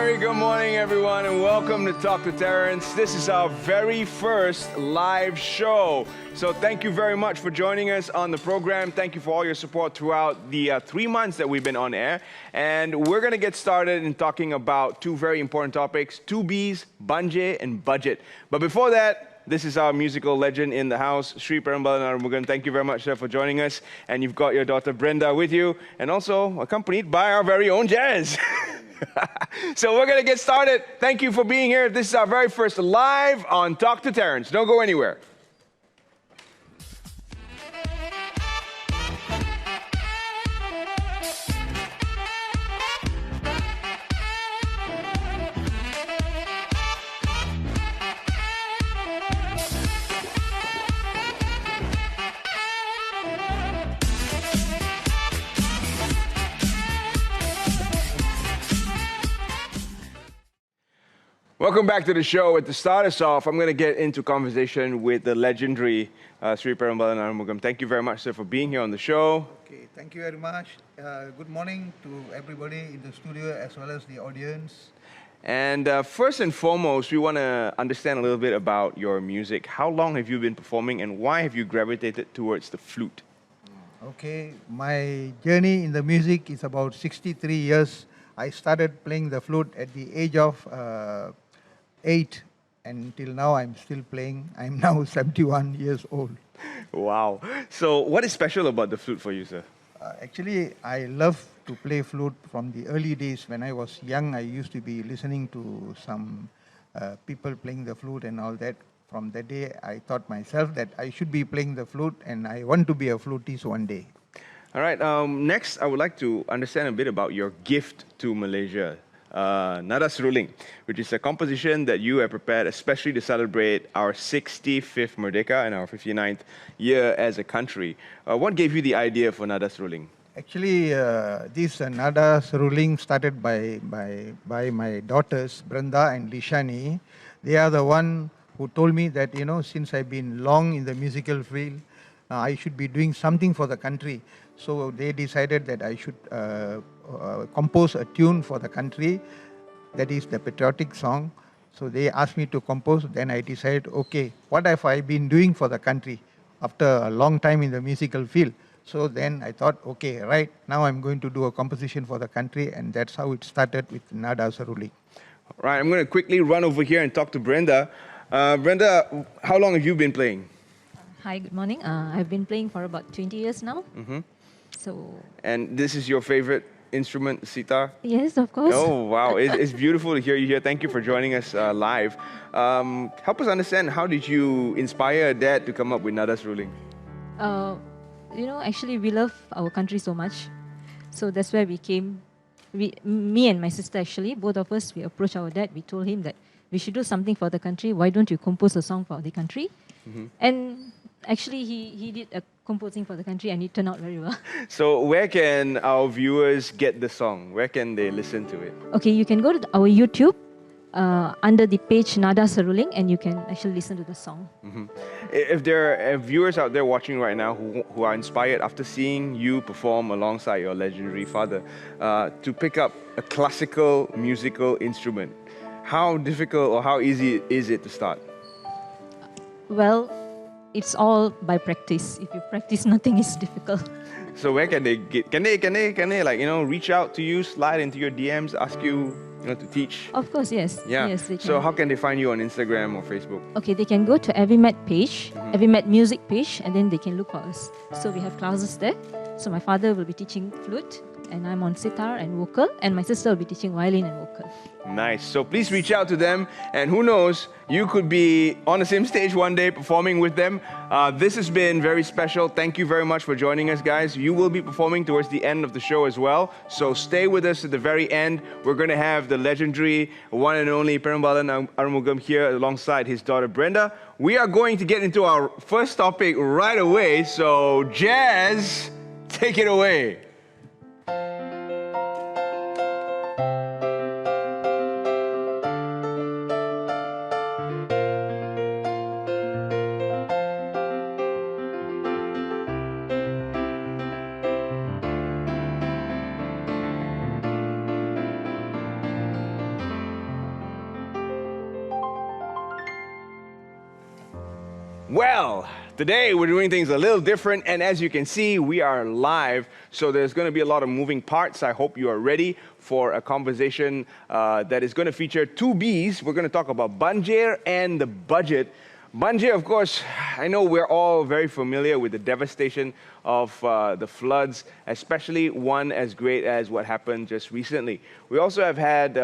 very good morning, everyone, and welcome to Talk to Terrence. This is our very first live show. So thank you very much for joining us on the program. Thank you for all your support throughout the 3 months that we've been on air. And we're going to get started in talking about two very important topics, 2Bs, Banje and budget. But before that, this is our musical legend in the house, Sri PERAMBALAN ARUMUGAM. Thank you very much, sir, for joining us. And you've got your daughter Brenda with you, and also accompanied by our very own Jazz. So we're going to get started. Thank you for being here. This is our very first live on Talk to Terrence. Don't go anywhere. Welcome back to the show. To start us off, I'm going to get into conversation with the legendary Sri PERAMBALAN ARUMUGAM. Thank you very much, sir, for being here on the show. Okay, thank you very much. Good morning to everybody in the studio as well as the audience. And first and foremost, we want to understand a little bit about your music. How long have you been performing and why have you gravitated towards the flute? Okay, my journey in the music is about 63 years. I started playing the flute at the age of 8, and till now I'm still playing. I'm now 71 years old. Wow. So what is special about the flute for you, sir? Actually, I love to play flute from the early days. When I was young, I used to be listening to some people playing the flute and all that. From that day, I thought myself that I should be playing the flute and I want to be a flutist one day. All right. Next, I would like to understand a bit about your gift to Malaysia. Nada Seruling, which is a composition that you have prepared especially to celebrate our 65th Merdeka and our 59th year as a country. What gave you the idea for Nada Seruling? Actually, this Nada Seruling started by my daughters, Brenda and Lishani. They are the one who told me that, you know, since I've been long in the musical field, I should be doing something for the country. So they decided that I should compose a tune for the country, that is the patriotic song. So they asked me to compose, then I decided, okay, what have I been doing for the country after a long time in the musical field? So then I thought, okay, right, now I'm going to do a composition for the country, and that's how it started with Nada Seruling. Right, I'm going to quickly run over here and talk to Brenda. Brenda, how long have you been playing? Hi, good morning. I've been playing for about 20 years now. And this is your favorite instrument, sitar? Yes, of course. Oh, wow. It's beautiful to hear you here. Thank you for joining us live. Help us understand, how did you inspire Dad to come up with Nada Seruling? You know, actually, we love our country so much. So that's where we came. Me and my sister, actually, both of us, we approached our dad. We told him that we should do something for the country. Why don't you compose a song for the country? And actually, he did a composing for the country, and it turned out very well. So where can our viewers get the song? Where can they listen to it? Okay, you can go to our YouTube under the page Nada Seruling, and you can actually listen to the song. If there are viewers out there watching right now who are inspired after seeing you perform alongside your legendary father to pick up a classical musical instrument, how difficult or how easy is it to start? Well, it's all by practice. If you practice, nothing is difficult. So where can they get? Can they like, you know, reach out to you, slide into your DMs, ask you, you know, to teach? Of course, yes. Yeah. Yes, they can. So how can they find you on Instagram or Facebook? Okay, they can go to AVIMAT page, AVIMAT music page, and then they can look for us. So we have classes there. So my father will be teaching flute, and I'm on sitar and vocal, and my sister will be teaching violin and vocal. Nice. So please reach out to them, and who knows, you could be on the same stage one day performing with them. This has been very special. Thank you very much for joining us, guys. You will be performing towards the end of the show as well, so stay with us at the very end. We're going to have the legendary, one and only PERAMBALAN ARUMUGAM here alongside his daughter Brenda. We are going to get into our first topic right away, so Jazz, take it away. Well, today we're doing things a little different, and as you can see, we are live, so there's going to be a lot of moving parts. I hope you are ready for a conversation that is going to feature two Bs. We're going to talk about banjir and the budget. Banjir, of course, I know we're all very familiar with the devastation of the floods, especially one as great as what happened just recently. We also have had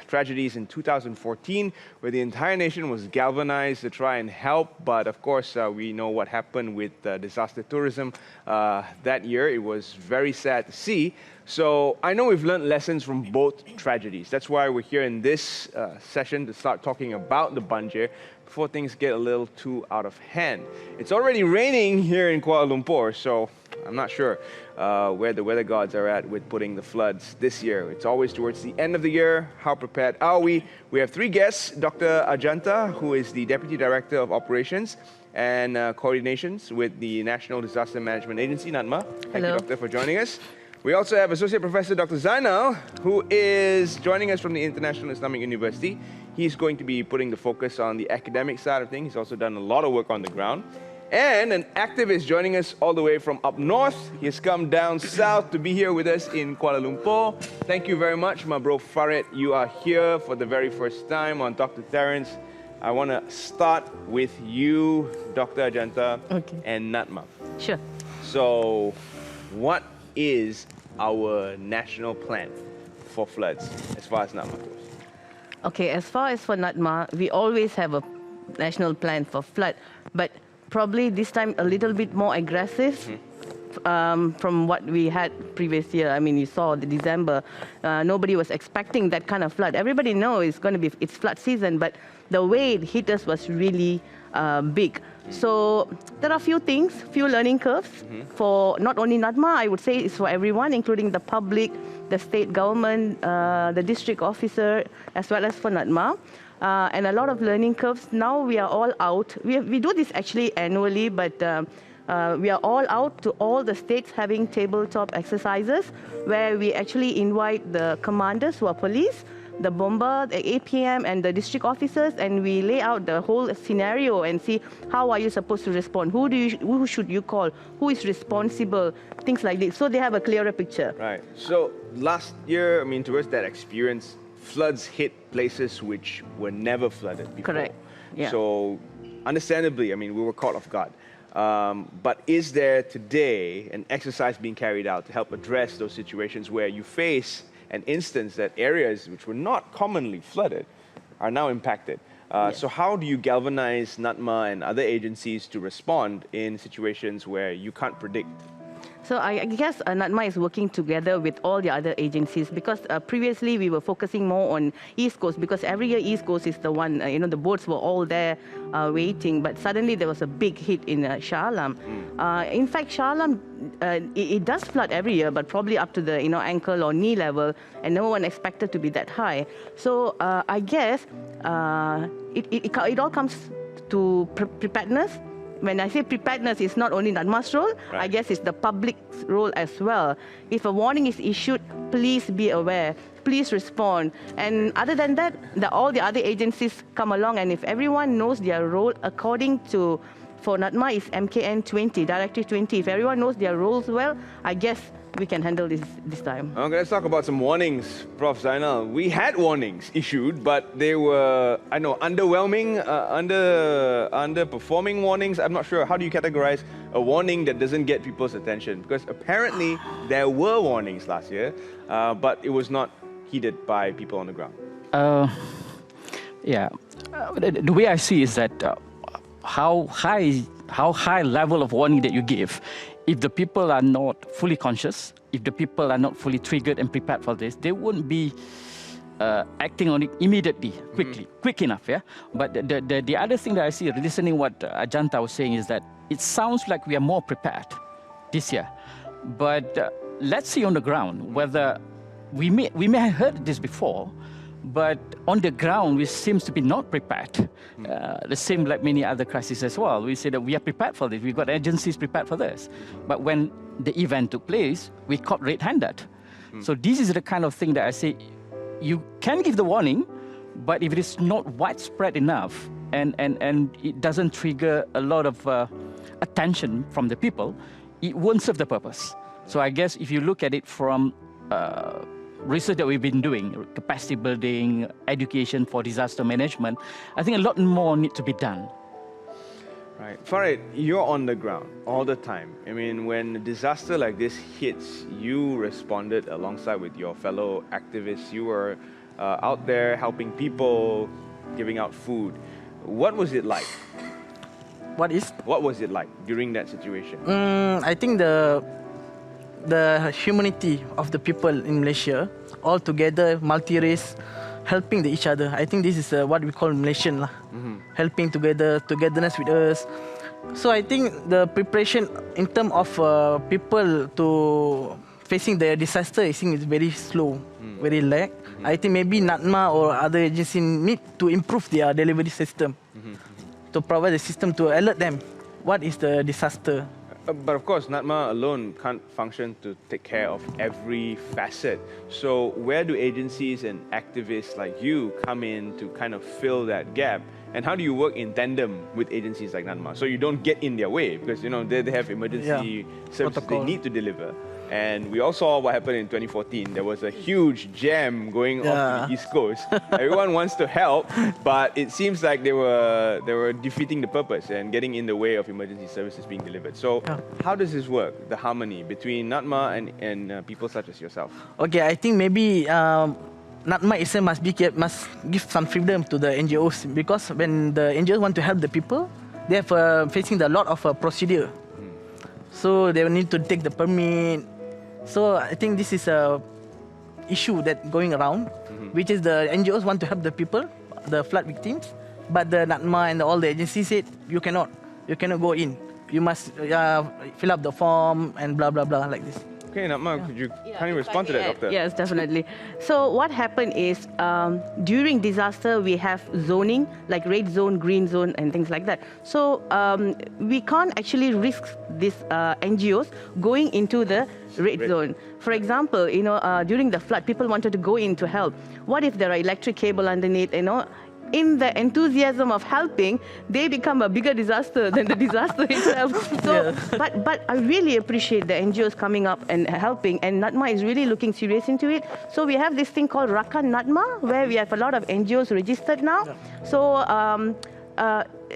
tragedies in 2014 where the entire nation was galvanized to try and help, but of course we know what happened with disaster tourism that year. It was very sad to see. So I know we've learned lessons from both tragedies. That's why we're here in this session to start talking about the banjir before things get a little too out of hand. It's already raining here in Kuala Lumpur, so I'm not sure where the weather gods are at with putting the floods this year. It's always towards the end of the year. How prepared are we? We have three guests. Dr. AJANTHA, who is the Deputy Director of Operations and Coordinations with the National Disaster Management Agency, NADMA. Thank you, Doctor, for joining us. We also have Associate Professor Dr. ZAINAL, who is joining us from the International Islamic University. He's going to be putting the focus on the academic side of things. He's also done a lot of work on the ground. And an activist joining us all the way from up north. He has come down south to be here with us in Kuala Lumpur. Thank you very much, my bro FARID. You are here for the very first time on To Terrence. I want to start with you, Dr. AJANTHA, and NADMA. Sure. So, what is our national plan for floods as far as NADMA goes? Okay, as far as for NADMA, we always have a national plan for flood, but probably this time a little bit more aggressive from what we had previous year. I mean, you saw the December, nobody was expecting that kind of flood. Everybody knows it's going to be, it's flood season, but the way it hit us was really big. So there are a few things, few learning curves for not only NADMA, I would say it's for everyone, including the public, the state government, the district officer, as well as for NADMA. And a lot of learning curves. Now we are all out. We do this actually annually, but we are all out to all the states having tabletop exercises where we actually invite the commanders who are police, the bomber, the APM, and the district officers, and we lay out the whole scenario and see how are you supposed to respond, who should you call, who is responsible, things like this, so they have a clearer picture. Right. So last year, I mean, towards that experience, floods hit places which were never flooded before. Correct. Yeah. So understandably, I mean, we were caught off guard. But is there today an exercise being carried out to help address those situations where you face an instance that areas which were not commonly flooded are now impacted? So how do you galvanize NADMA and other agencies to respond in situations where you can't predict? So I guess NADMA is working together with all the other agencies because previously we were focusing more on East Coast because every year East Coast is the one, the boats were all there waiting, but suddenly there was a big hit in Shah Alam. In fact, Shah Alam, it does flood every year, but probably up to the ankle or knee level, and no one expected to be that high. So I guess it all comes to preparedness. When I say preparedness, it's not only NADMA's role, I guess it's the public's role as well. If a warning is issued, please be aware, please respond. And other than that, all the other agencies come along, and if everyone knows their role according to, for NADMA is MKN 20, Directive 20. If everyone knows their roles well, I guess we can handle this time. Okay, let's talk about some warnings, Prof. ZAINAL. We had warnings issued, but they were, I know, underwhelming, underperforming warnings. I'm not sure. How do you categorize a warning that doesn't get people's attention? Because apparently there were warnings last year, but it was not heeded by people on the ground. The way I see is that how high level of warning that you give. If the people are not fully conscious, if the people are not fully triggered and prepared for this, they won't be acting on it immediately, quick enough. Yeah. But the other thing that I see, listening what AJANTHA was saying, is that it sounds like we are more prepared this year. But let's see on the ground whether we may have heard this before, but on the ground we seems to be not prepared. The same like many other crises as well. We say that we are prepared for this. We've got agencies prepared for this. But when the event took place, we caught red-handed. So this is the kind of thing that I say, you can give the warning, but if it is not widespread enough, and it doesn't trigger a lot of attention from the people, it won't serve the purpose. So I guess if you look at it from research that we've been doing, capacity building, education for disaster management, I think a lot more need to be done. Right. Farid, you're on the ground all the time. I mean, when a disaster like this hits, you responded alongside with your fellow activists. You were out there helping people, giving out food. What was it like? What was it like during that situation? I think the humanity of the people in Malaysia, all together, multi-race, helping each other. I think this is what we call Malaysian lah. Helping together, togetherness with us. So I think the preparation in terms of people to facing the disaster, I think is very slow, very lag. I think maybe NADMA or other agencies need to improve their delivery system to provide a system to alert them what is the disaster. But of course, NADMA alone can't function to take care of every facet. So where do agencies and activists like you come in to kind of fill that gap? And how do you work in tandem with agencies like NADMA so you don't get in their way? Because, you know, they have emergency services they need to deliver. And we all saw what happened in 2014. There was a huge jam going off to the East Coast. Everyone wants to help, but it seems like they were defeating the purpose and getting in the way of emergency services being delivered. So how does this work, the harmony between NADMA and people such as yourself? Okay, I think maybe NADMA itself must give some freedom to the NGOs, because when the NGOs want to help the people, they have facing a lot of procedure. So they will need to take the permit. So I think this is a issue that going around, which is the NGOs want to help the people, the flood victims, but the NADMA and all the agencies said you cannot go in. You must fill up the form and blah blah blah like this. Okay, NADMA, could you kindly respond to that, Doctor? Yes, definitely. So what happened is, during disaster, we have zoning, like red zone, green zone, and things like that. So we can't actually risk these NGOs going into the red zone. For example, you know, during the flood, people wanted to go in to help. What if there are electric cable underneath, you know? In the enthusiasm of helping, they become a bigger disaster than the disaster itself. So, but I really appreciate the NGOs coming up and helping, and NADMA is really looking serious into it. So we have this thing called Rakan NADMA, where we have a lot of NGOs registered now. So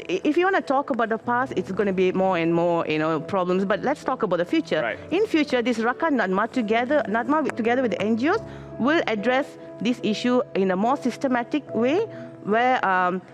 if you want to talk about the past, it's going to be more and more, you know, problems. But let's talk about the future. Right. In future, this Rakan NADMA together with the NGOs will address this issue in a more systematic way, where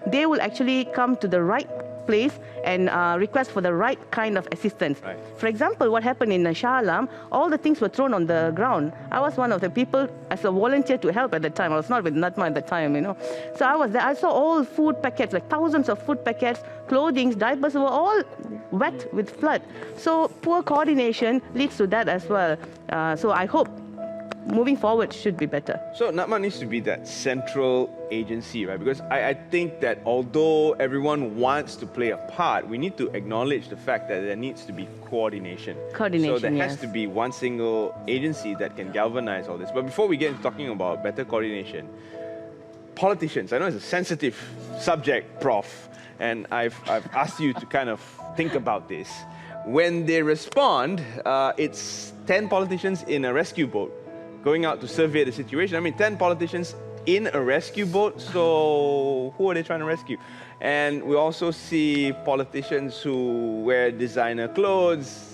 they will actually come to the right place and request for the right kind of assistance. Right. For example, what happened in Shah Alam, all the things were thrown on the ground. I was one of the people as a volunteer to help at the time. I was not with NADMA at the time, you know. So I was there. I saw all food packets, like thousands of food packets, clothing, diapers were all wet with flood. So poor coordination leads to that as well. So I hope moving forward should be better. So NADMA needs to be that central agency, right? Because I think that although everyone wants to play a part, we need to acknowledge the fact that there needs to be coordination. So there has to be one single agency that can galvanize all this. But before we get into talking about better coordination, politicians, I know it's a sensitive subject, Prof, and I've asked you to kind of think about this. When they respond, it's 10 politicians in a rescue boat going out to survey the situation. I mean, 10 politicians in a rescue boat, so who are they trying to rescue? And we also see politicians who wear designer clothes,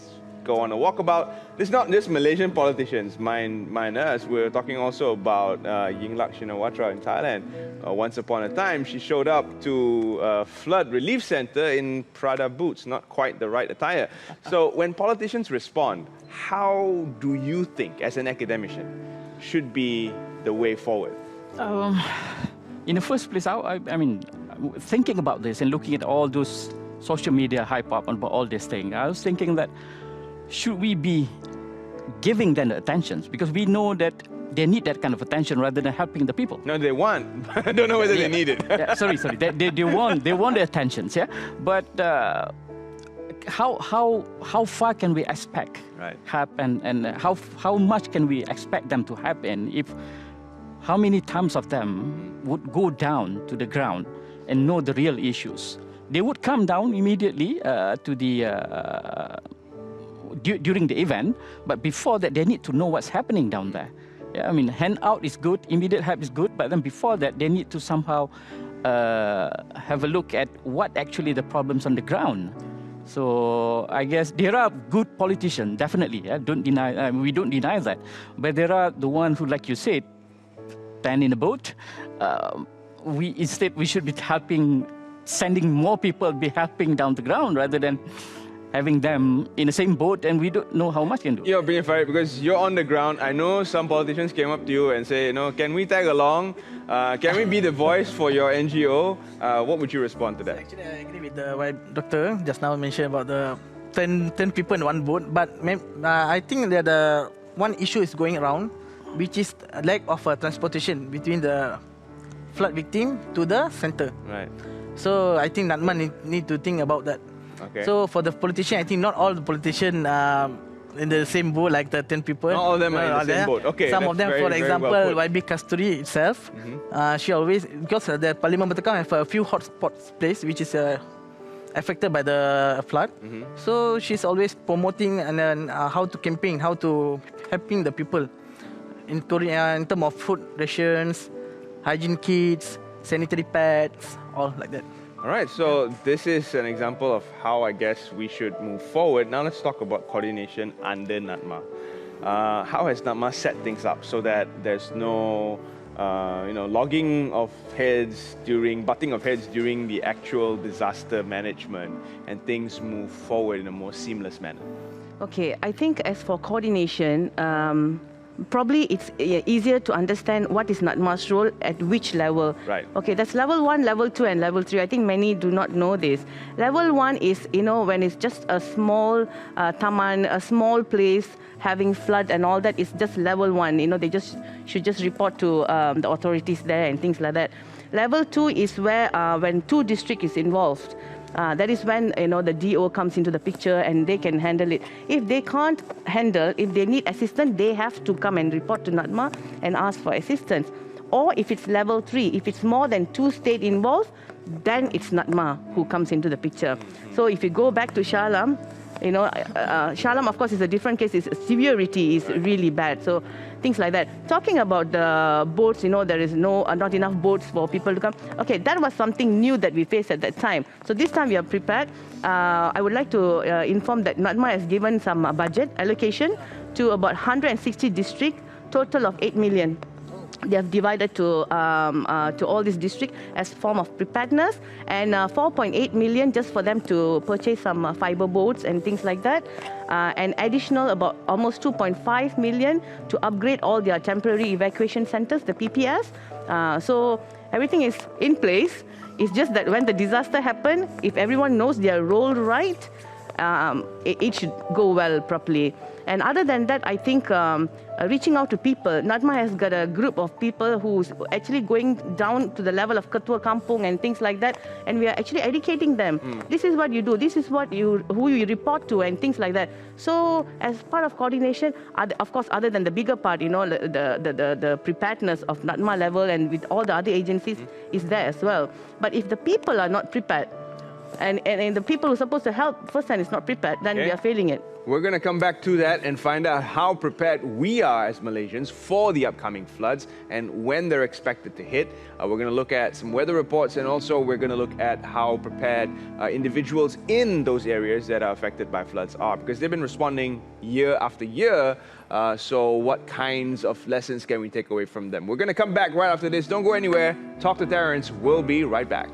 go on a walkabout. It's not just Malaysian politicians, mind us. We're talking also about Yingluck Shinawatra in Thailand. Once upon a time, she showed up to a flood relief center in Prada boots, not quite the right attire. So when politicians respond, how do you think, as an academician, should be the way forward? In the first place, I mean, thinking about this and looking at all those social media hype up about all this thing, I was thinking that should we be giving them the attention? Because we know that they need that kind of attention rather than helping the people. No, they want. I don't know whether they need it. Sorry. They want the attentions, yeah? But how far can we expect help, and how much can we expect them to happen if how many times of them would go down to the ground and know the real issues. They would come down immediately to the during the event, but before that, they need to know what's happening down there. Yeah, I mean, handout is good, immediate help is good, but then before that, they need to somehow have a look at what actually the problems on the ground. So I guess there are good politicians, definitely. Yeah? Don't deny, we don't deny that. But there are the ones who, like you said, stand in a boat. Instead, we should be helping, sending more people, be helping down the ground rather than having them in the same boat, and we don't know how much can do. You're being fair because you're on the ground. I know some politicians came up to you and say, can we tag along? Can we be the voice for your NGO? What would you respond to that? Actually, I agree with what Doctor just now mentioned about the 10 people in one boat. But I think that one issue is going around, which is lack of transportation between the flood victim to the center. Right. So I think NADMA need to think about that. Okay. So for the politician, I think not all the politicians in the same boat, like the 10 people. Not all of them are in the same boat. Okay. Some of them, very, for very example, well put. YB Kasturi itself, she always, because the Parliament Bertekam have a few hotspots place which is affected by the flood. So she's always promoting and then how to campaign, how to helping the people in terms of food rations, hygiene kits, sanitary pads, all like that. All right, so this is an example of how I guess we should move forward. Now let's talk about coordination under NADMA. How has NADMA set things up so that there's no logging of heads butting of heads during the actual disaster management, and things move forward in a more seamless manner? Okay, I think as for coordination, probably it's easier to understand what is NADMA's role at which level. Right. Okay, that's level 1, level 2 and level 3. I think many do not know this. Level 1 is, when it's just a small taman, a small place having flood and all that, is just level 1. They should just report to the authorities there and things like that. Level 2 is where when 2 districts is involved. That is when the DO comes into the picture and they can handle it. If they can't handle, if they need assistance, they have to come and report to NADMA and ask for assistance. Or if it's level 3, if it's more than 2 states involved, then it's NADMA who comes into the picture. So if you go back to Shah Alam, Shalam, of course, is a different case. Its severity is really bad. So things like that. Talking about the boats, there is not enough boats for people to come. Okay, that was something new that we faced at that time. So this time we are prepared. I would like to inform that NADMA has given some budget allocation to about 160 districts, total of 8 million. They have divided to all these districts as form of preparedness, and 4.8 million just for them to purchase some fiber boats and things like that, and additional about almost 2.5 million to upgrade all their temporary evacuation centers, the PPS. So everything is in place. It's just that when the disaster happens, if everyone knows their role right, it should go well properly. And other than that, I think reaching out to people, NADMA has got a group of people who's actually going down to the level of Ketua Kampung and things like that, and we are actually educating them. This is what you do, this is what who you report to, and things like that. So as part of coordination, of course, other than the bigger part, the preparedness of NADMA level and with all the other agencies is there as well. But if the people are not prepared, and the people who are supposed to help first hand is not prepared, then we are failing it. We're going to come back to that and find out how prepared we are as Malaysians for the upcoming floods and when they're expected to hit. We're going to look at some weather reports, and also we're going to look at how prepared individuals in those areas that are affected by floods are, because they've been responding year after year. So what kinds of lessons can we take away from them? We're going to come back right after this. Don't go anywhere. Talk to Terrence. We'll be right back.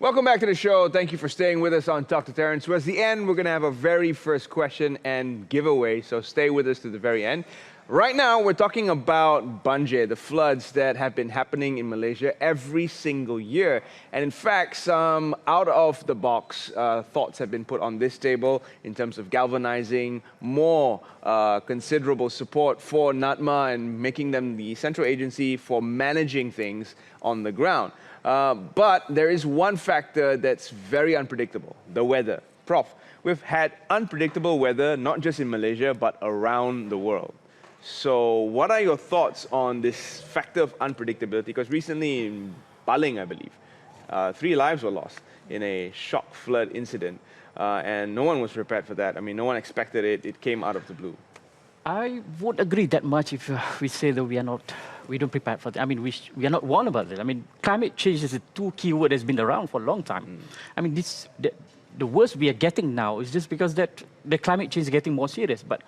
Welcome back to the show. Thank you for staying with us on Talk to Terrence. Towards the end, we're going to have a very first question and giveaway, so stay with us to the very end. Right now, we're talking about banjir, the floods that have been happening in Malaysia every single year. And in fact, some out-of-the-box thoughts have been put on this table in terms of galvanizing more considerable support for NADMA and making them the central agency for managing things on the ground. But there is one factor that's very unpredictable, the weather. Prof, we've had unpredictable weather not just in Malaysia, but around the world. So what are your thoughts on this factor of unpredictability? Because recently in Baling, I believe, 3 lives were lost in a shock flood incident. And no one was prepared for that. I mean, no one expected it. It came out of the blue. I would agree that much if we say that we don't prepare for that. I mean, we are not warned about it. I mean, climate change is a 2 key word that's been around for a long time. I mean, the worst we are getting now is just because that the climate change is getting more serious. But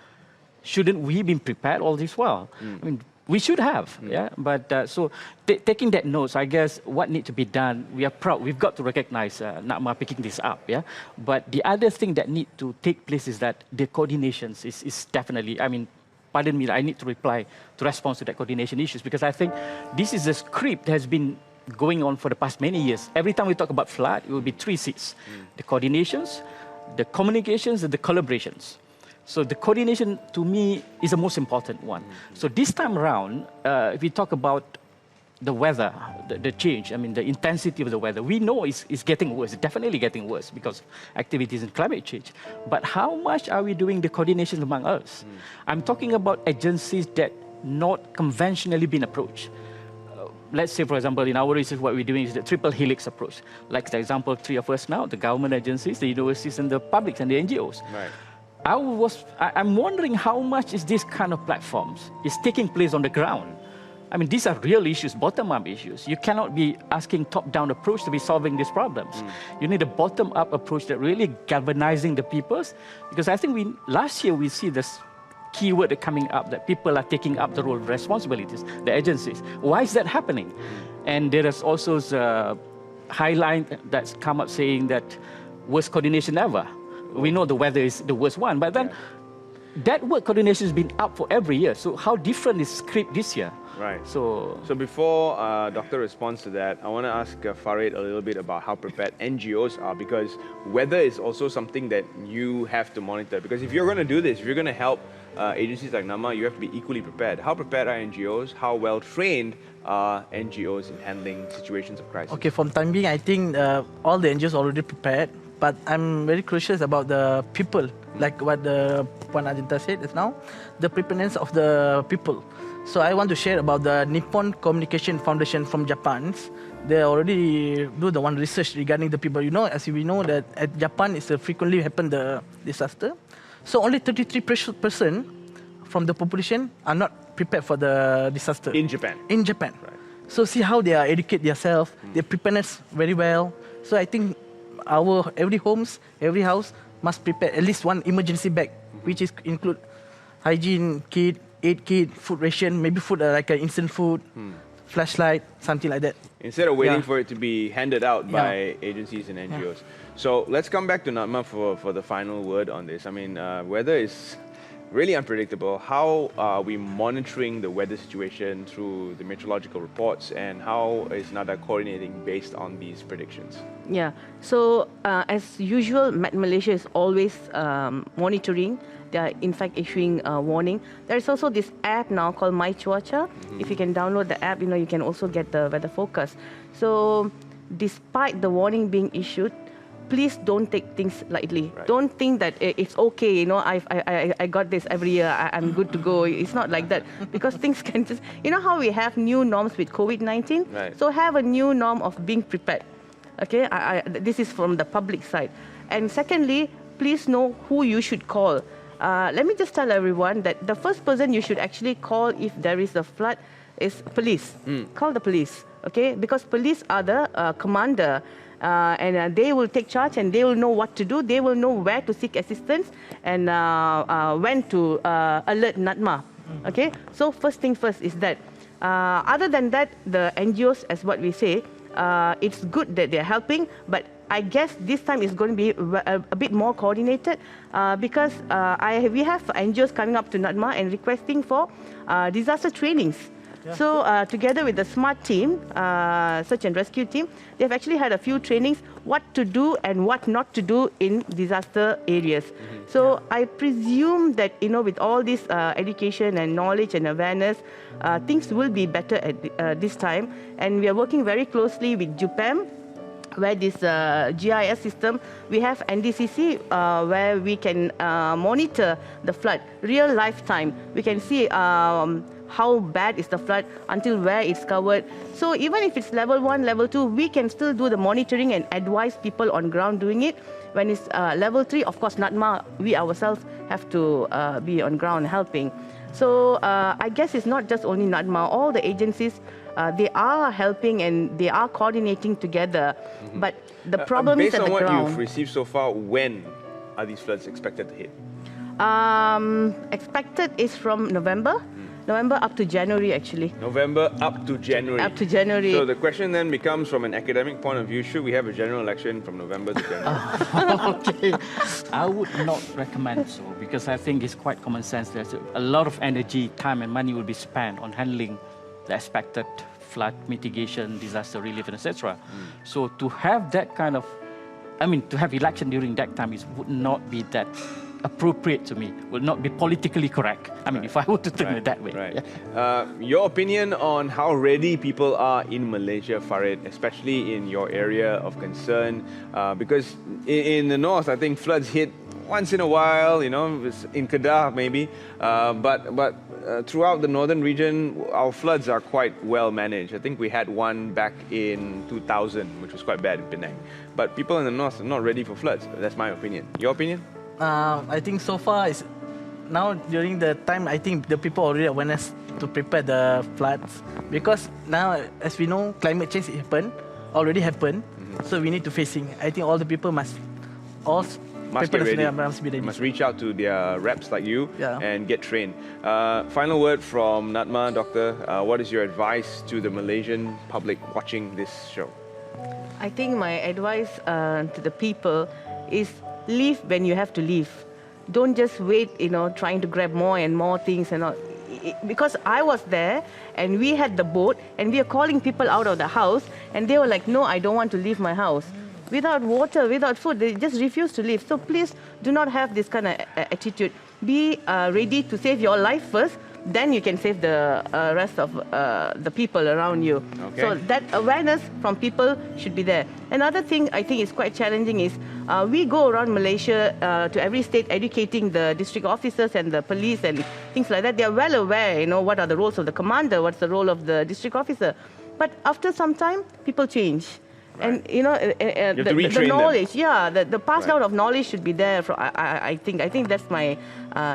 shouldn't we be prepared all this while? I mean, we should have, yeah. But so taking that note, I guess what needs to be done, we are proud. We've got to recognize NADMA picking this up, yeah. But the other thing that needs to take place is that the coordinations is definitely. I mean, pardon me, I need to respond to that coordination issues because I think this is a script that has been going on for the past many years. Every time we talk about flood, it will be 3 C's: the coordinations, the communications, and the collaborations. So the coordination, to me, is the most important one. So this time around, if we talk about the weather, the change, I mean, the intensity of the weather, we know it's getting worse, it's definitely getting worse because activities in climate change. But how much are we doing the coordination among us? I'm talking about agencies that not conventionally been approached. Let's say, for example, in our research, what we're doing is the triple helix approach. Like, for example, 3 of us now, the government agencies, the universities, and the publics and the NGOs. Right. I'm wondering how much is this kind of platforms is taking place on the ground. I mean, these are real issues, bottom-up issues. You cannot be asking top-down approach to be solving these problems. You need a bottom-up approach that really galvanizing the peoples. Because I think last year we see this keyword coming up that people are taking up the role of responsibilities, the agencies. Why is that happening? And there is also a highlight that's come up saying that worst coordination ever. We know the weather is the worst one, but then that word coordination has been up for every year. So how different is script this year? Right. So before Doctor responds to that, I want to ask Farid a little bit about how prepared NGOs are, because weather is also something that you have to monitor. Because if you're going to do this, if you're going to help agencies like NADMA, you have to be equally prepared. How prepared are NGOs? How well trained are NGOs in handling situations of crisis? Okay, from time being, I think all the NGOs are already prepared. But I'm very curious about the people, like what the Puan AJANTHA said just now, the preparedness of the people. So I want to share about the Nippon Communication Foundation from Japan. They already do the one research regarding the people. You know, as we know that at Japan it's frequently happen the disaster. So only 33% from the population are not prepared for the disaster. In Japan? In Japan. Right. So see how they are educate themselves, they preparedness very well. So I think every house must prepare at least one emergency bag, which is include hygiene kit, aid kit, food ration, maybe food like instant food, flashlight, something like that. Instead of waiting for it to be handed out by agencies and NGOs. So let's come back to NADMA for the final word on this. I mean, weather is really unpredictable. How are we monitoring the weather situation through the meteorological reports, and how is NADA coordinating based on these predictions? Yeah, so as usual, Malaysia is always monitoring. They are in fact issuing a warning. There is also this app now called My Cuaca. If you can download the app, you can also get the weather forecast. So despite the warning being issued, please don't take things lightly. Right. Don't think that it's okay, I got this every year, I'm good to go. It's not like that. Because things can just, how we have new norms with COVID-19? Right. So have a new norm of being prepared. Okay, this is from the public side. And secondly, please know who you should call. Let me just tell everyone that the first person you should actually call if there is a flood is police. Call the police, okay? Because police are the commander. And they will take charge and they will know what to do. They will know where to seek assistance and when to alert NADMA. Okay, so first thing first is that. Other than that, the NGOs, as what we say, it's good that they're helping, but I guess this time is going to be a bit more coordinated because we have NGOs coming up to NADMA and requesting for disaster trainings. Yeah. So together with the SMART team, search and rescue team, they've actually had a few trainings what to do and what not to do in disaster areas. So I presume that with all this education and knowledge and awareness, things will be better at this time. And we are working very closely with JUPEM, where this GIS system, we have NDCC, where we can monitor the flood, real lifetime. We can see how bad is the flood until where it's covered. So even if it's level 1, level 2, we can still do the monitoring and advise people on ground doing it. When it's level 3, of course, NADMA, we ourselves have to be on ground helping. So I guess it's not just only NADMA, all the agencies, they are helping and they are coordinating together. But the problem is at the ground. Based on what you've received so far, when are these floods expected to hit? Expected is from November. November up to January, actually. November up to January. Up to January. So the question then becomes, from an academic point of view, should we have a general election from November to January? Okay. I would not recommend so, because I think it's quite common sense. There's a lot of energy, time and money will be spent on handling the expected flood mitigation, disaster relief, etc. So to have that kind of, to have election during that time would not be that appropriate to me, will not be politically correct. If I were to think it that way. Right. Yeah. Your opinion on how ready people are in Malaysia, Farid, especially in your area of concern, because in the north, I think floods hit once in a while, in Kedah maybe, but throughout the northern region, our floods are quite well managed. I think we had one back in 2000, which was quite bad in Penang. But people in the north are not ready for floods. That's my opinion. Your opinion? I think so far, now during the time, I think the people already awareness to prepare the floods. Because now, as we know, climate change already happened. So we need to facing. I think all the people must get ready. Must reach out to their reps like you and get trained. Final word from NADMA, Doctor. What is your advice to the Malaysian public watching this show? I think my advice to the people is leave when you have to leave. Don't just wait, trying to grab more and more things and all. Because I was there and we had the boat and we are calling people out of the house and they were like, no, I don't want to leave my house. Without water, without food, they just refuse to leave. So please do not have this kind of attitude. Be ready to save your life first, then you can save the rest of the people around you. Okay. So that awareness from people should be there. Another thing I think is quite challenging is we go around Malaysia to every state educating the district officers and the police and things like that. They are well aware, what are the roles of the commander, what's the role of the district officer. But after some time, people change. Right. And the knowledge, the passed out of knowledge should be there. I think that's my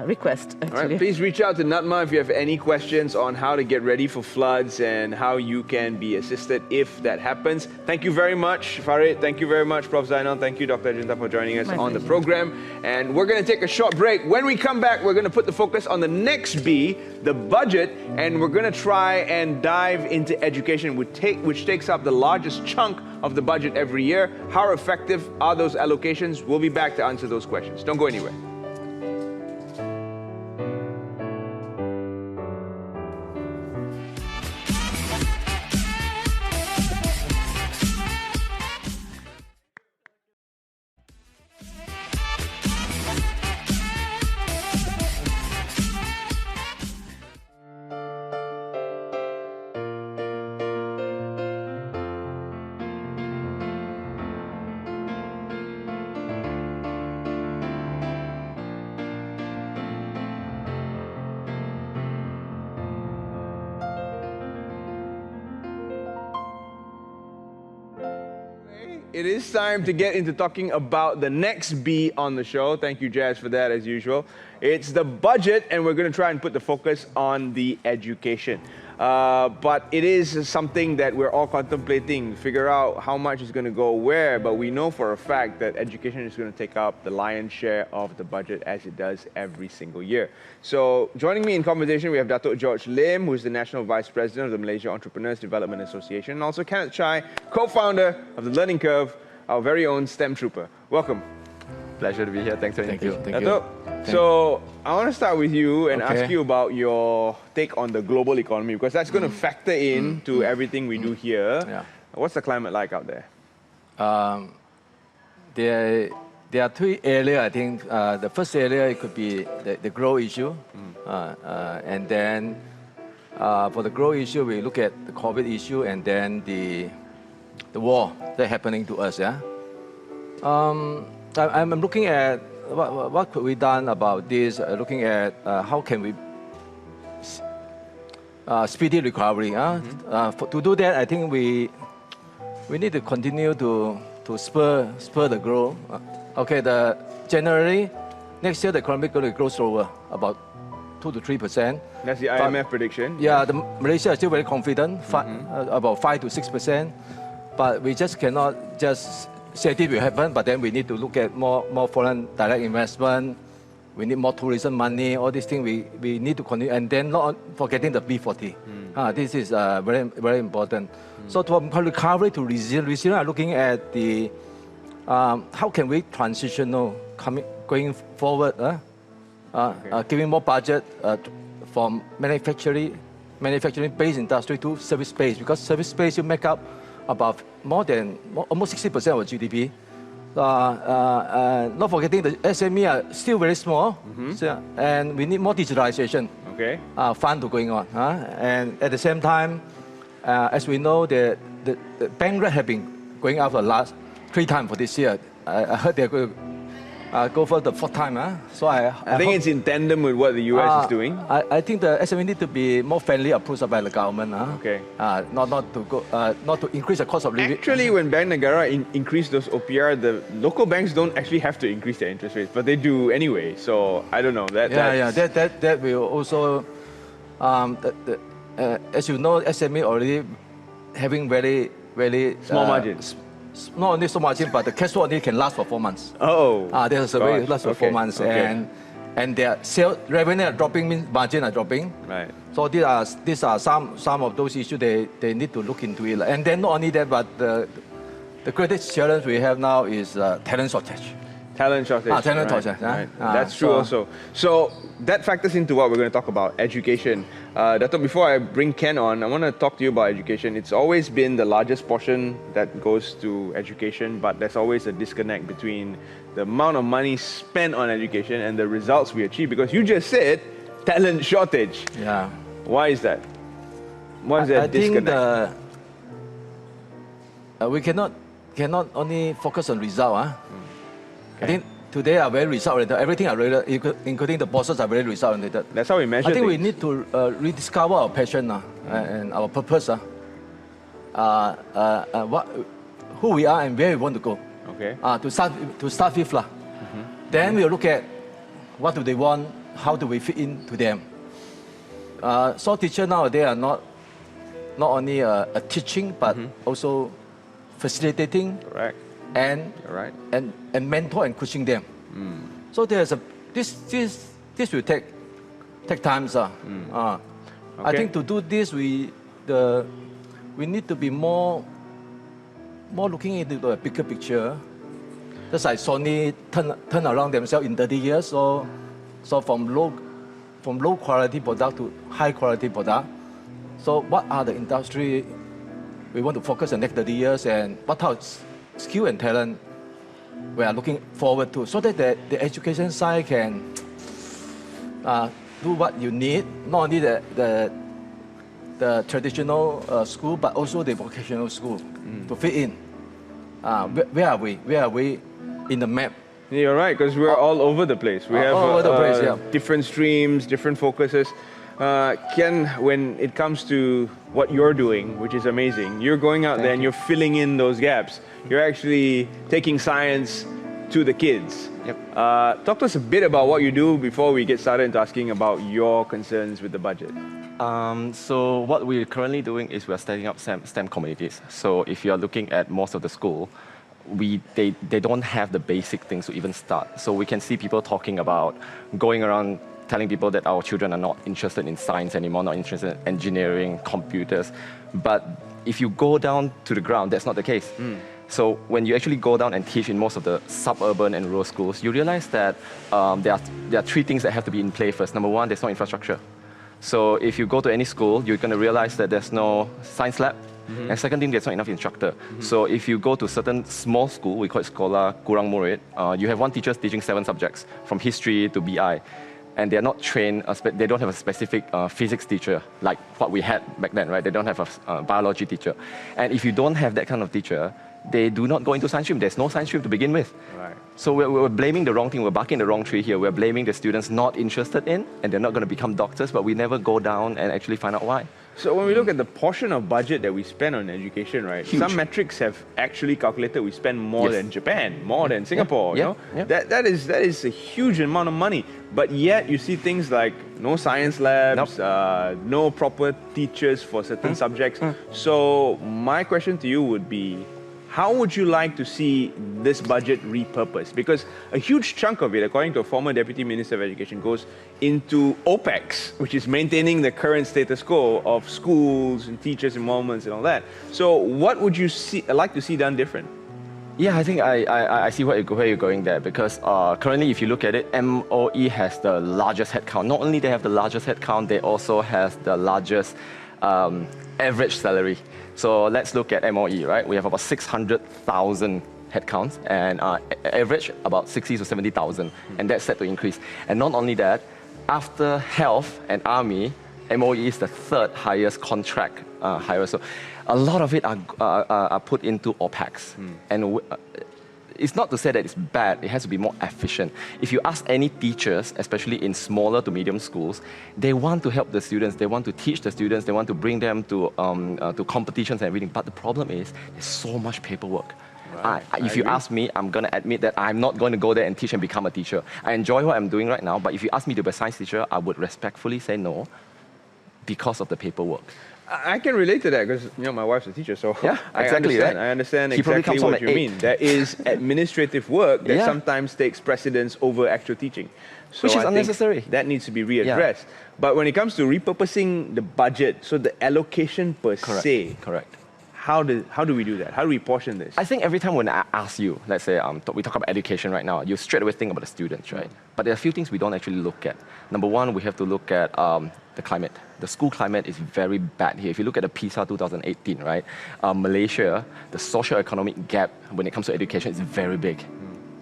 request. Actually. All right, please reach out to NADMA if you have any questions on how to get ready for floods and how you can be assisted if that happens. Thank you very much, Farid. Thank you very much, Prof. ZAINAL. Thank you, Dr. AJANTHA, for joining us on the program. And we're going to take a short break. When we come back, we're going to put the focus on the next B, the budget, and we're going to try and dive into education, which takes up the largest chunk of the budget every year. How effective are those allocations? We'll be back to answer those questions. Don't go anywhere. It is time to get into talking about the next B on the show. Thank you, Jazz, for that, as usual. It's the budget, and we're going to try and put the focus on the education. But it is something that we're all contemplating, figure out how much is going to go where, but we know for a fact that education is going to take up the lion's share of the budget, as it does every single year. So joining me in conversation, we have Dato' George Lim, who's the National Vice President of the Malaysia Entrepreneurs Development Association, and also Kenneth Chai, co-founder of the Learning Curve. our very own STEM trooper. Welcome. Pleasure to be here. Thanks for Thank you. inviting. Thank Dato', so I want to start with you and Okay. ask you about your take on the global economy, because that's going to factor in to everything we do here. Yeah. What's the climate like out there? There are three areas, I think. The first area, it could be the growth issue. And then for the growth issue, we look at the COVID issue and then the war that's happening to us. Yeah. I'm looking at what could we done about this, looking at how can we speedy recovery. To do that, I think we need to continue to spur the growth. Generally, next year the economy is going to grow slower, about 2 to 3%. That's the IMF prediction. Yeah, Malaysia is still very confident, about 5 to 6%. But we just cannot just say it will happen, but then we need to look at more foreign direct investment. We need more tourism money, all these things we need to continue. And then not forgetting the B40. This is very, very important. So from recovery to resilience, I'm looking at the how can we transitional going forward, giving more budget from manufacturing-based industry to service-based, because service-based you make up about almost 60% of GDP. Not forgetting the SME are still very small, and we need more digitalization. Fund to going on, and at the same time, as we know, the bank rate have been going up for the last 3 times for this year. I heard they're going to go for the 4th time. So I think it's in tandem with what the US is doing. I think the SME need to be more friendly approached by the government. Not to increase the cost of living. Actually, when Bank Negara increased those OPR, the local banks don't actually have to increase their interest rates, but they do anyway. So I don't know. That will also, as you know, SME already having very small margins. Not only so margin, but the cash flow only can last for 4 months. There's a very last for 4 months, and their sales revenue are dropping, means margin are dropping. Right. So these are some of those issues they need to look into it. And then not only that, but the greatest challenge we have now is talent shortage. Talent shortage. Talent shortage. That's true also. So that factors into what we're going to talk about, education. Dato', before I bring Ken on, I want to talk to you about education. It's always been the largest portion that goes to education, but there's always a disconnect between the amount of money spent on education and the results we achieve. Because you just said talent shortage. Yeah. Why is that? Why is that disconnect? I think we cannot only focus on result. I think today are very result-oriented. Everything are related, including the bosses are very result-oriented. That's how we measure I think we things. need to rediscover our passion and our purpose. Who we are and where we want to go. To start with. Then we'll look at what do they want, how do we fit into them. So teachers nowadays are not only a teaching, but also facilitating. Correct. And mentor and coaching them. So there's this will take time. I think to do this we need to be more looking into the bigger picture. Just like Sony turn around themselves in 30 years. So from low quality product to high quality product. So what are the industry we want to focus on the next 30 years, and what type of skill and talent we are looking forward to, so that the education side can do what you need, not only the traditional school, but also the vocational school to fit in. Where are we? Where are we in the map? You're right, because we're all over the place. We have all over the place, different streams, different focuses. Ken, when it comes to what you're doing, which is amazing, you're going out there and you're filling in those gaps. You're actually taking science to the kids. Talk to us a bit about what you do before we get started into asking about your concerns with the budget. So what we're currently doing is we're setting up STEM communities. So if you're looking at most of the school, they don't have the basic things to even start. So we can see people talking about going around telling people that our children are not interested in science anymore, not interested in engineering, computers. But if you go down to the ground, that's not the case. So when you actually go down and teach in most of the suburban and rural schools, you realize that there are three things that have to be in play first. Number one, there's no infrastructure. So if you go to any school, you're going to realize that there's no science lab. And second thing, there's not enough instructor. So if you go to certain small school, we call it Sekolah Kurang Murid, you have one teacher teaching 7 subjects, from history to BI. And they're not trained, they don't have a specific physics teacher like what we had back then, right? They don't have a biology teacher. And if you don't have that kind of teacher, they do not go into science stream. There's no science stream to begin with. Right. So we're blaming the wrong thing. We're barking the wrong tree here. We're blaming the students not interested in, and they're not going to become doctors, but we never go down and actually find out why. So when we look at the portion of budget that we spend on education, right? Huge. Some metrics have actually calculated we spend more Yes. than Japan, more than Singapore. Yeah. You know, Yeah. that is a huge amount of money. But yet you see things like no science labs, no proper teachers for certain subjects. So my question to you would be, how would you like to see this budget repurposed? Because a huge chunk of it, according to a former Deputy Minister of Education, goes into OPEX, which is maintaining the current status quo of schools and teachers' enrollments and all that. So what would you like to see done different? Yeah, I think I see where you're going there, because currently if you look at it, MOE has the largest headcount. Not only they have the largest headcount, they also have the largest average salary. So let's look at MOE, right? We have about 600,000 headcounts and average about 60 to 70,000, and that's set to increase. And not only that, after health and army, MOE is the 3rd highest contract hire. So a lot of it are put into OPEX. And it's not to say that it's bad, it has to be more efficient. If you ask any teachers, especially in smaller to medium schools, they want to help the students, they want to teach the students, they want to bring them to competitions and everything. But the problem is, there's so much paperwork. If you ask me, I'm going to admit that I'm not going to go there and teach and become a teacher. I enjoy what I'm doing right now, but if you ask me to be a science teacher, I would respectfully say no, because of the paperwork. I can relate to that because my wife's a teacher, so Yeah, exactly, I understand, right? I understand He probably exactly comes from what an you 8. mean. There is administrative work that Yeah. sometimes takes precedence over actual teaching. So Which is I think unnecessary. That needs to be readdressed. But when it comes to repurposing the budget, so the allocation per se, Correct. how do we do that? How do we portion this? I think every time when I ask you, let's say we talk about education right now, you straight away think about the students, right? But there are a few things we don't actually look at. Number one, we have to look at the climate. The school climate is very bad here. If you look at the PISA 2018, right? Malaysia, the socio-economic gap when it comes to education is very big.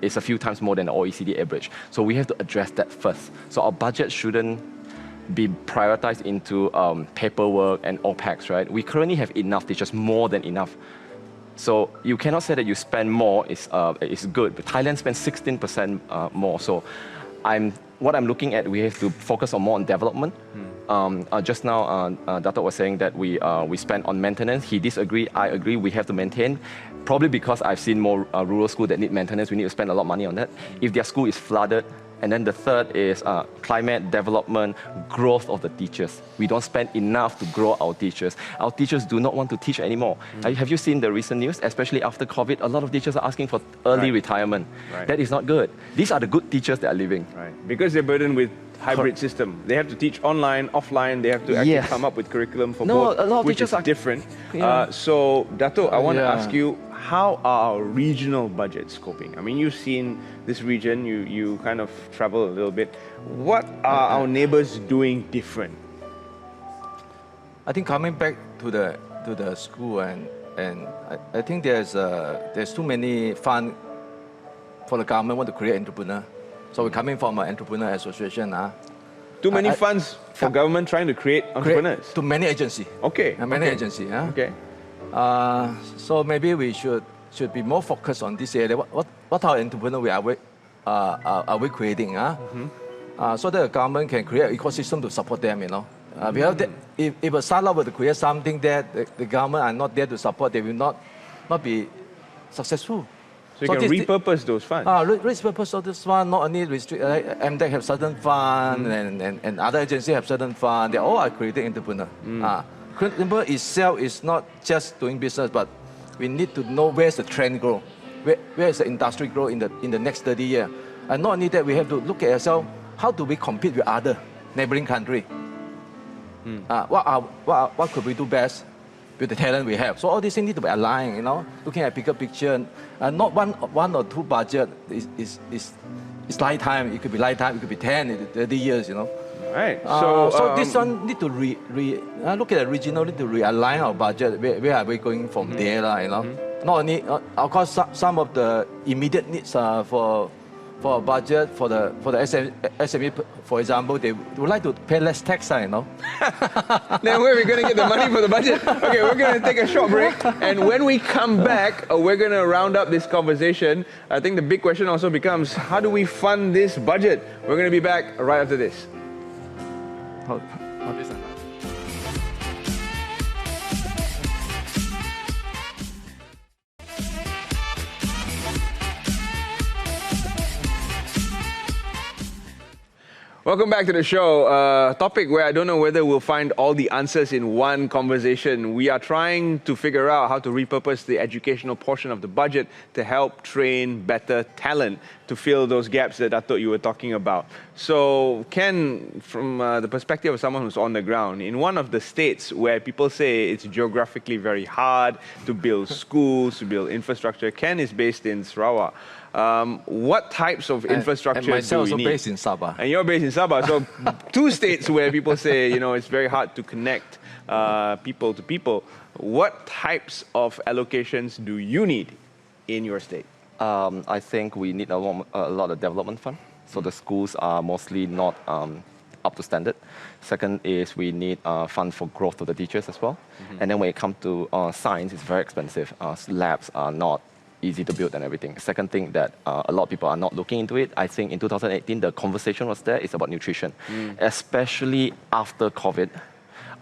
It's a few times more than the OECD average. So we have to address that first. So our budget shouldn't be prioritized into paperwork and OPEX, right? We currently have enough teachers, more than enough. So you cannot say that you spend more is good, but Thailand spends 16% more. So what I'm looking at, we have to focus more on development. Just now, Dato was saying that we spend on maintenance. He disagreed, I agree, we have to maintain. Probably because I've seen more rural schools that need maintenance, we need to spend a lot of money on that. If their school is flooded, and then the third is climate, development, growth of the teachers. We don't spend enough to grow our teachers. Our teachers do not want to teach anymore. Have you seen the recent news? Especially after COVID, a lot of teachers are asking for early retirement. Right. That is not good. These are the good teachers that are leaving. Right. Because they're burdened with hybrid system. They have to teach online, offline. They have to actually Yes. come up with curriculum for No, both, a lot of which teachers is are- different. Yeah. So, Dato, I want to Yeah. ask you, how are our regional budgets coping? I mean, you've seen this region, you kind of travel a little bit. What are our neighbors doing different? I think coming back to the school and I think there's too many fund for the government want to create entrepreneur. So we're coming from an entrepreneur association. Too many I- funds for government trying to create entrepreneurs. To many agency. Okay. Many okay. agency. Okay. So maybe we should be more focused on this area. What our entrepreneur are we creating? So that the government can create an ecosystem to support them. We have if a startup were to create something that the government are not there to support, they will not be successful. So you can repurpose those funds. Repurpose of this fund, not only restrict, MDEC have certain fund and other agencies have certain fund. They all are creating entrepreneur. Entrepreneur itself is not just doing business, but we need to know where's the trend grow, where is the industry grow in the next 30 years. And not only that, we have to look at ourselves, how do we compete with other neighboring countries? What could we do best? with the talent we have. So all these things need to be aligned, you know, looking at bigger picture. Not one or two budget is lifetime. It could be lifetime, it could be 10, 30 years, you know. Right. So this one need to look at the regional, need to realign our budget. Where are we going from there, you know? Not only, of course, some of the immediate needs for a budget for the SME, for example, they would like to pay less tax, you know. Then where are we going to get the money for the budget? Okay, we're going to take a short break. And when we come back, we're going to round up this conversation. I think the big question also becomes, how do we fund this budget? We're going to be back right after this. Welcome back to the show. Topic where I don't know whether we'll find all the answers in one conversation. We are trying to figure out how to repurpose the educational portion of the budget to help train better talent to fill those gaps that I thought you were talking about. So, Ken, from the perspective of someone who's on the ground, in one of the states where people say it's geographically very hard to build schools, to build infrastructure, Ken is based in Sarawak. What types of infrastructure and myself do we need? also based in Sabah. And you're based in Sabah. So two states where people say, you know, it's very hard to connect people to people. What types of allocations do you need in your state? I think we need a lot of development fund. So the schools are mostly not up to standard. Second is we need fund for growth of the teachers as well. And then when it comes to science, it's very expensive. Labs are not easy to build and everything. Second thing that a lot of people are not looking into it, I think in 2018, the conversation was there, it's about nutrition. Especially after COVID,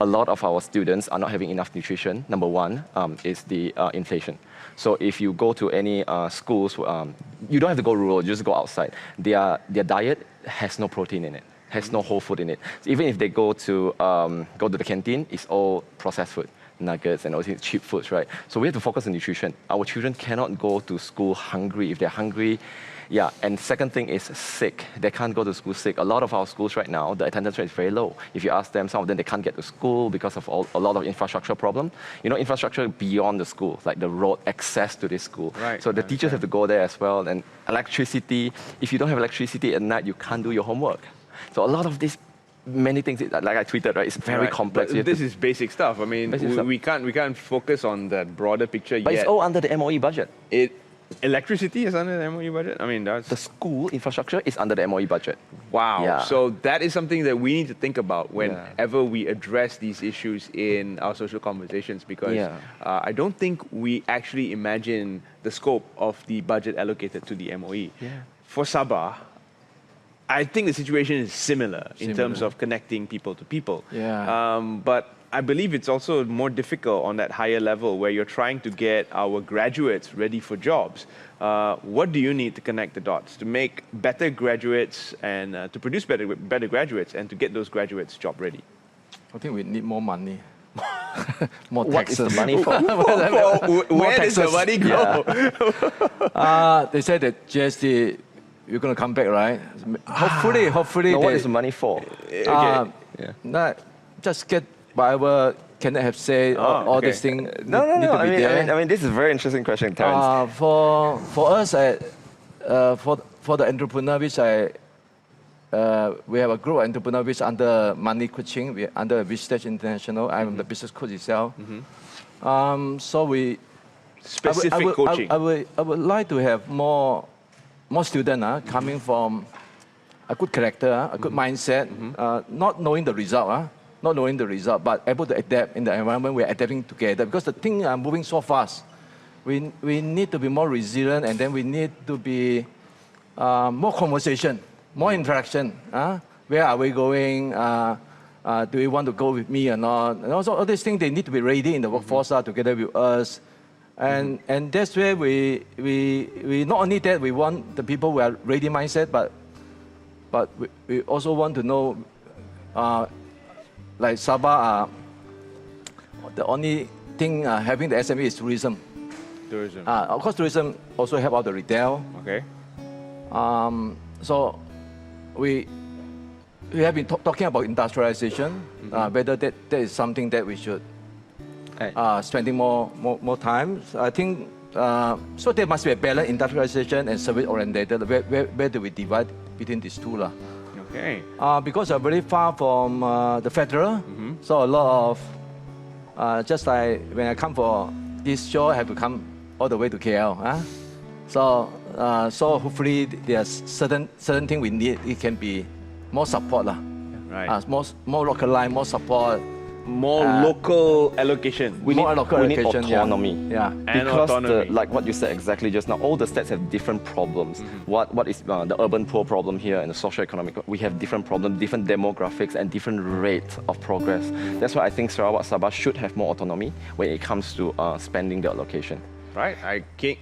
a lot of our students are not having enough nutrition. Number one is the inflation. So if you go to any schools, you don't have to go rural, you just go outside. Their diet has no protein in it, has no whole food in it. So even if they go to the canteen, it's all processed food. Nuggets and all these cheap foods, right? So we have to focus on nutrition. Our children cannot go to school hungry. If they're hungry, yeah. And second thing is sick. They can't go to school sick. A lot of our schools right now, the attendance rate is very low. If you ask them, some of them, they can't get to school because of a lot of infrastructure problem. You know, infrastructure beyond the school, like the road access to this school. Right. So the teachers have to go there as well. And electricity, if you don't have electricity at night, you can't do your homework. So a lot of this, many things, like I tweeted, right? It's very complex. But this is basic stuff. I mean, we can't focus on that broader picture yet. But it's all under the MOE budget. Electricity is under the MOE budget? I mean, that's... The school infrastructure is under the MOE budget. Wow. Yeah. So that is something that we need to think about whenever we address these issues in our social conversations, because I don't think we actually imagine the scope of the budget allocated to the MOE. For Sabah, I think the situation is similar in terms of connecting people to people. But I believe it's also more difficult on that higher level where you're trying to get our graduates ready for jobs. What do you need to connect the dots to make better graduates and to produce better graduates and to get those graduates job ready? I think we need more money. More What is taxes. the money for? Where does the money go? They said that GST, you're going to come back, right? Hopefully. No, what is the money for? Just get whatever KENNETH have said, all these things. No. I mean, this is a very interesting question, Terrence. For us, for the entrepreneur, which we have a group of entrepreneurs which under money coaching, we under Vistage International. I'm the business coach itself. So we specific coaching. I would like to have more students coming from a good character, a good mindset, not knowing the result, but able to adapt in the environment we're adapting together. Because the things are moving so fast, we need to be more resilient, and then we need to be more conversation, more interaction. Where are we going? Do you want to go with me or not? And also all these things, they need to be ready in the workforce together with us. And that's where we not only that, we want the people who are ready mindset, but we also want to know, like Sabah, the only thing having the SME is tourism. Of course, tourism also help out the retail. Okay. So we have been talking about industrialization, whether that is something that we should spending more time. I think so there must be a balance, industrialization and service oriented. Where do we divide between these two? Okay. Because we're very far from the federal, so a lot of, just like when I come for this show, I have to come all the way to KL. So hopefully there's certain thing we need. It can be more support. Right. More localized, more support. More local allocation. We need allocation, autonomy. Yeah. Because autonomy. like what you said exactly just now, all the states have different problems. What is the urban poor problem here and the socio-economic? We have different problems, different demographics and different rates of progress. That's why I think Sarawak Sabah should have more autonomy when it comes to spending the allocation. Right,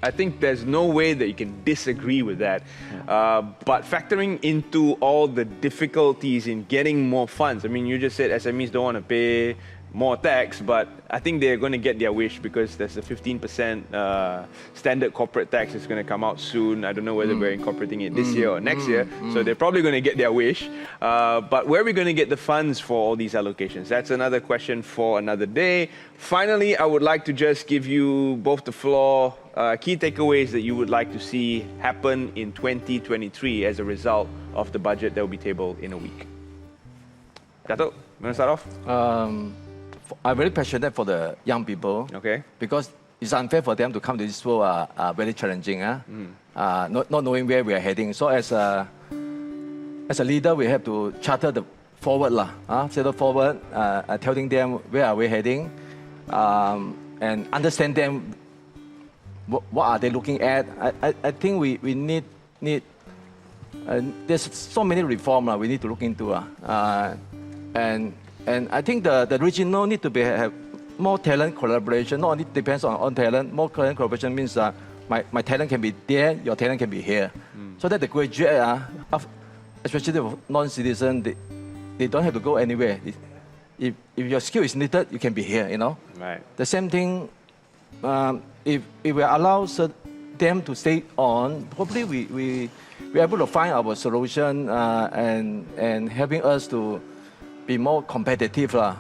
I think there's no way that you can disagree with that. But factoring into all the difficulties in getting more funds, I mean, you just said SMEs don't want to pay more tax, but I think they're going to get their wish because there's a 15% standard corporate tax that's going to come out soon. I don't know whether we're incorporating it this year or next year, so they're probably going to get their wish. But where are we going to get the funds for all these allocations? That's another question for another day. Finally, I would like to just give you both the floor, key takeaways that you would like to see happen in 2023 as a result of the budget that will be tabled in a week. Dato', you want to start off? I'm very passionate for the young people. Okay. Because it's unfair for them to come to this world very challenging. Not knowing where we are heading. So as a leader, we have to charter the forward, set up forward, telling them where are we heading, and understand them. What are they looking at? I think we need. There's so many reforms we need to look into. And I think the regional need to have more talent collaboration. Not only depends on talent, more talent collaboration means my talent can be there, your talent can be here. So that the graduate, especially the non-citizen, they don't have to go anywhere. If your skill is needed, you can be here, Right. The same thing, if we allow them to stay on, hopefully we're able to find our solution and helping us to be more competitive. Right.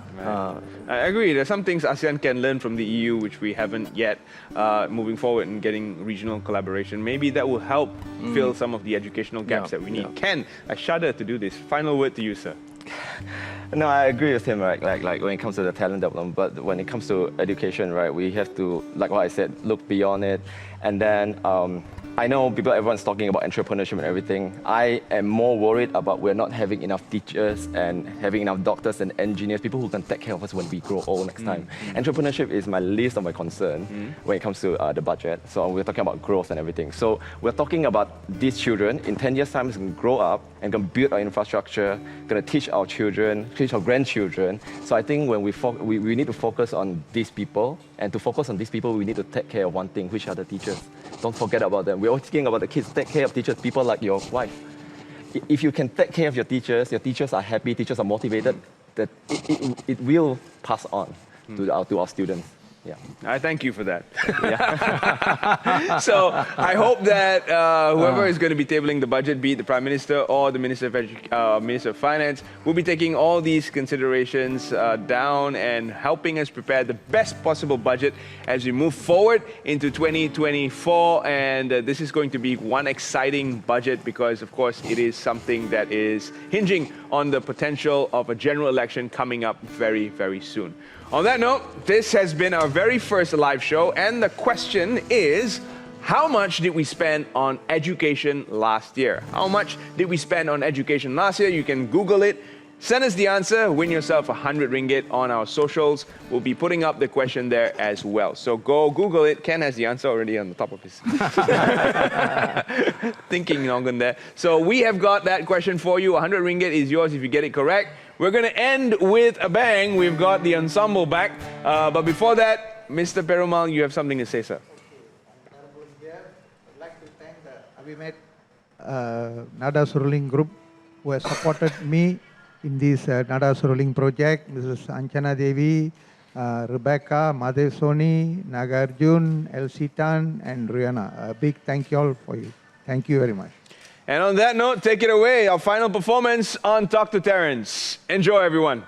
I agree. There's some things ASEAN can learn from the EU which we haven't yet, moving forward and getting regional collaboration. Maybe that will help fill some of the educational gaps that we need. Ken, I shudder to do this. Final word to you, sir. No, I agree with him, right? Like when it comes to the talent development, but when it comes to education, right, we have to, like what I said, look beyond it. And then I know everyone's talking about entrepreneurship and everything. I am more worried about we're not having enough teachers and having enough doctors and engineers, people who can take care of us when we grow old next time. Entrepreneurship is my least of my concern when it comes to the budget. So we're talking about growth and everything. So we're talking about these children in 10 years' time is going to grow up and going to build our infrastructure, going to teach our children, teach our grandchildren. So I think when we need to focus on these people, and to focus on these people, we need to take care of one thing, which are the teachers. Don't forget about them. We're always thinking about the kids. Take care of teachers, people like your wife. If you can take care of your teachers are happy, teachers are motivated, that it will pass on to our students. Yeah. I thank you for that. So I hope that whoever is going to be tabling the budget, be it the Prime Minister or the Minister of Finance, will be taking all these considerations down and helping us prepare the best possible budget as we move forward into 2024. And this is going to be one exciting budget because, of course, it is something that is hinging on the potential of a general election coming up very, very soon. On that note, this has been our very first live show, and the question is, how much did we spend on education last year? How much did we spend on education last year? You can Google it. Send us the answer, win yourself 100 ringgit on our socials. We'll be putting up the question there as well. So go Google it. Ken has the answer already on the top of his thinking noggin there. So we have got that question for you. 100 ringgit is yours if you get it correct. We're going to end with a bang. We've got the ensemble back. But before that, Mr. Perumal, you have something to say, sir. I'd like to thank the ABIMED Nada Seruling group who has supported me in this Nada Seruling project. Mrs. Anchana Devi, Rebecca, Madhe Soni, Nagarjun, Elsie Tan, and Rihanna. A big thank you all for you. Thank you very much. And on that note, take it away, our final performance on Talk to Terrence. Enjoy, everyone.